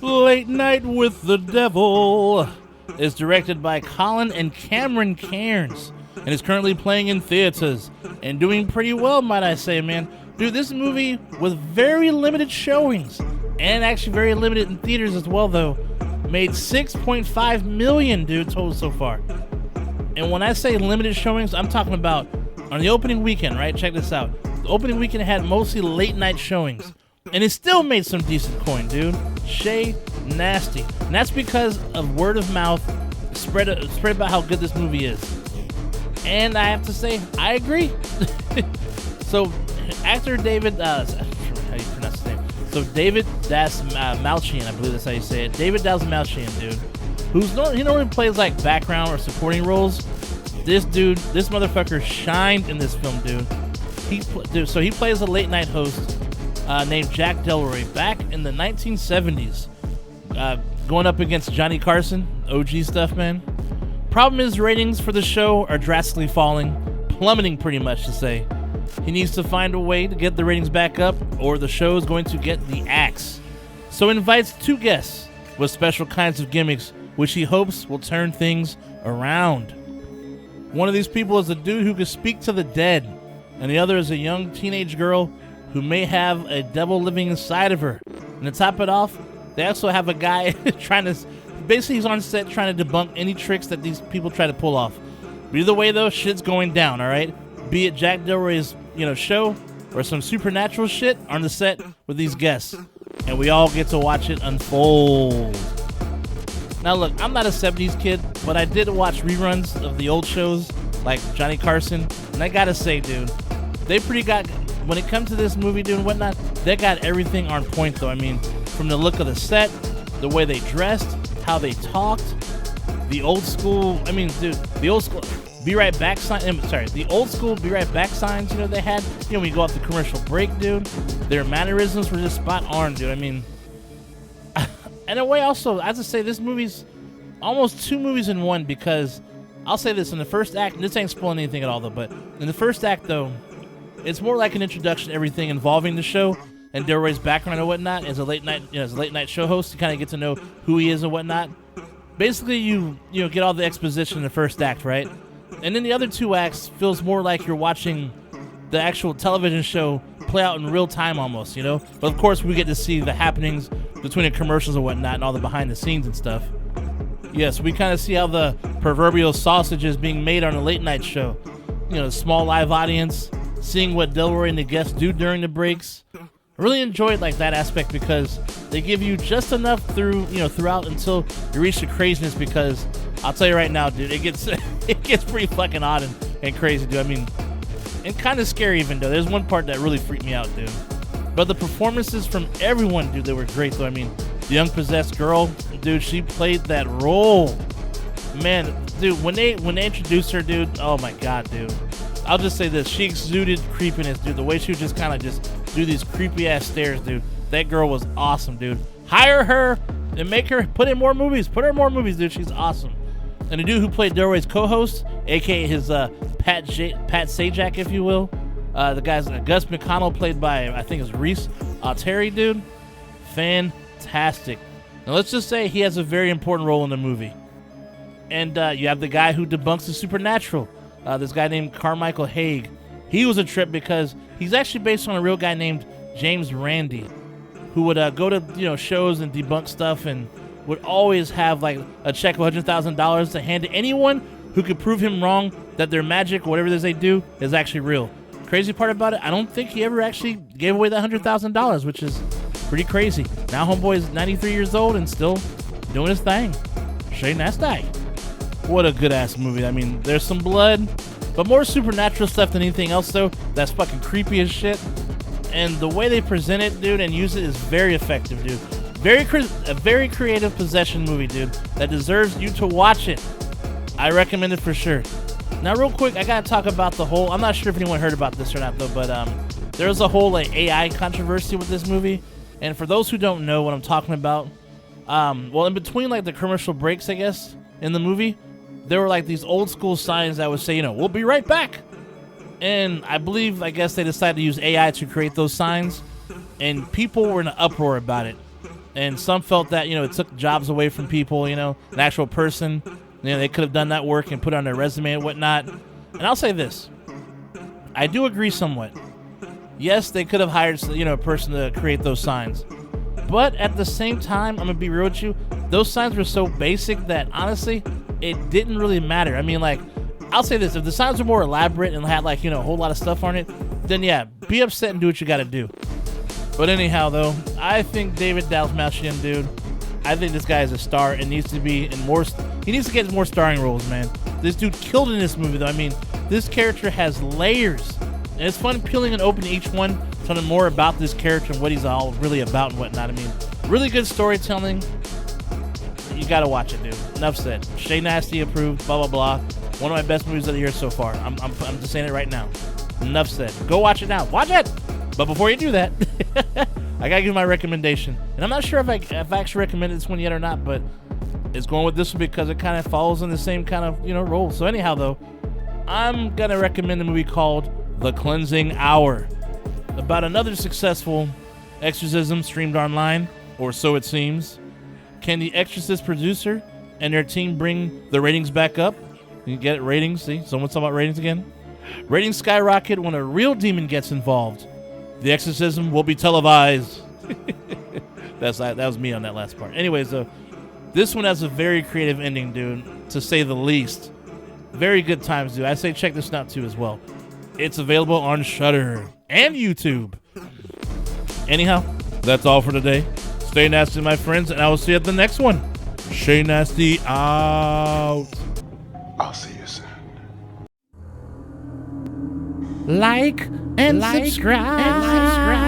Late Night with the Devil is directed by Colin and Cameron Cairns and is currently playing in theaters and doing pretty well, might I say, man. Dude, this movie with very limited showings and actually very limited in theaters as well, though, made $6.5 million, dude, total so far. And when I say limited showings, I'm talking about on the opening weekend, right? Check this out. The opening weekend had mostly late night showings, and it still made some decent coin, dude. Shay nasty. And that's because of word of mouth spread about how good this movie is. And I have to say, I agree. So, actor David, how do you pronounce his name? So, David Dalsmalchian, I believe that's how you say it. David Dalsmalchian, dude. He normally plays like background or supporting roles. This motherfucker shined in this film, dude. So he plays a late night host named Jack Delroy back in the 1970s, going up against Johnny Carson, OG stuff, man. Problem is, ratings for the show are drastically falling, plummeting pretty much to say. He needs to find a way to get the ratings back up, or the show is going to get the axe. So invites two guests with special kinds of gimmicks, which he hopes will turn things around. One of these people is a dude who can speak to the dead, and the other is a young teenage girl who may have a devil living inside of her. And to top it off, they also have a guy basically he's on set trying to debunk any tricks that these people try to pull off. But either way though, shit's going down, alright? Be it Jack Delroy's, show or some supernatural shit on the set with these guests. And we all get to watch it unfold. Now look, I'm not a 70s kid, but I did watch reruns of the old shows like Johnny Carson, and I gotta say, dude, they when it comes to this movie, dude, and whatnot, they got everything on point, though. I mean, from the look of the set, the way they dressed, how they talked, the old school be right back sign. The old school be right back signs, they had, when you go off the commercial break, dude. Their mannerisms were just spot on, dude. I mean, in a way, also, I have to say, this movie's almost two movies in one, because I'll say this, in the first act, and this ain't spoiling anything at all, though, but in the first act, though, it's more like an introduction to everything involving the show and Delroy's background and whatnot. As a late night show host, you kind of get to know who he is and whatnot. Basically, you get all the exposition in the first act, right? And then the other two acts feels more like you're watching the actual television show play out in real time almost, But of course, we get to see the happenings between the commercials and whatnot and all the behind the scenes and stuff. Yes, we kind of see how the proverbial sausage is being made on a late night show. Small live audience, seeing what Delroy and the guests do during the breaks. I really enjoyed that aspect because they give you just enough throughout until you reach the craziness, because I'll tell you right now, dude, it gets pretty fucking odd and crazy, dude. I mean, and kind of scary even, though. There's one part that really freaked me out, dude. But the performances from everyone, dude, they were great, though. I mean, the young possessed girl, dude, she played that role. Man, dude, when they introduced her, dude, oh my god, dude. I'll just say this, she exuded creepiness, dude. The way she would just kind of just do these creepy ass stares, dude. That girl was awesome, dude. Hire her and make her put her in more movies, dude. She's awesome. And the dude who played Delroy's co-host, aka his Pat Sajak, if you will, the guy's Gus McConnell, played by I think it's Reese Terry, dude. Fantastic. Now let's just say he has a very important role in the movie. And you have the guy who debunks the supernatural. This guy named Carmichael Haig. He was a trip because he's actually based on a real guy named James Randi, who would go to shows and debunk stuff, and would always have a check of $100,000 to hand to anyone who could prove him wrong that their magic, whatever it is they do, is actually real. Crazy part about it, I don't think he ever actually gave away that $100,000, which is pretty crazy. Now homeboy is 93 years old and still doing his thing. Shay nasty. What a good ass movie. I mean, there's some blood, but more supernatural stuff than anything else, though. That's fucking creepy as shit. And the way they present it, dude, and use it is very effective, dude. A very creative possession movie, dude, that deserves you to watch it. I recommend it for sure. Now, real quick, I gotta talk about the whole, I'm not sure if anyone heard about this or not, though, but there was a whole AI controversy with this movie. And for those who don't know what I'm talking about, in between the commercial breaks, I guess, in the movie, there were these old school signs that would say, we'll be right back. And I guess they decided to use AI to create those signs, and people were in an uproar about it. And some felt that, it took jobs away from people, an actual person. They could have done that work and put it on their resume and whatnot. And I'll say this. I do agree somewhat. Yes, they could have hired, a person to create those signs. But at the same time, I'm going to be real with you, those signs were so basic that, honestly, it didn't really matter. I mean, like, I'll say this. If the signs were more elaborate and had, like, a whole lot of stuff on it, then, yeah, be upset and do what you got to do. But anyhow, though, I think David Dalmatian, dude, I think this guy is a star and needs to be in more. He needs to get more starring roles, man. This dude killed in this movie, though. I mean, this character has layers, and it's fun peeling and opening each one, telling more about this character and what he's all really about and whatnot. I mean, really good storytelling. You gotta watch it, dude. Enough said. Shay Nasty approved. Blah blah blah. One of my best movies of the year so far. I'm just saying it right now. Enough said. Go watch it now. Watch it. But before you do that, I gotta give my recommendation. And I'm not sure if I've actually recommended this one yet or not, but it's going with this one because it kind of falls in the same kind of, role. So anyhow, though, I'm gonna recommend a movie called The Cleansing Hour, about another successful exorcism streamed online, or so it seems. Can the Exorcist producer and their team bring the ratings back up? You get it, ratings. See, someone's talking about ratings again. Ratings skyrocket when a real demon gets involved. The exorcism will be televised. That was me on that last part. Anyways, though, this one has a very creative ending, dude, to say the least. Very good times, dude. I say check this out, too, as well. It's available on Shudder and YouTube. Anyhow, that's all for today. Stay nasty, my friends, and I will see you at the next one. Shay Nasty out. I'll see you soon. Like and subscribe.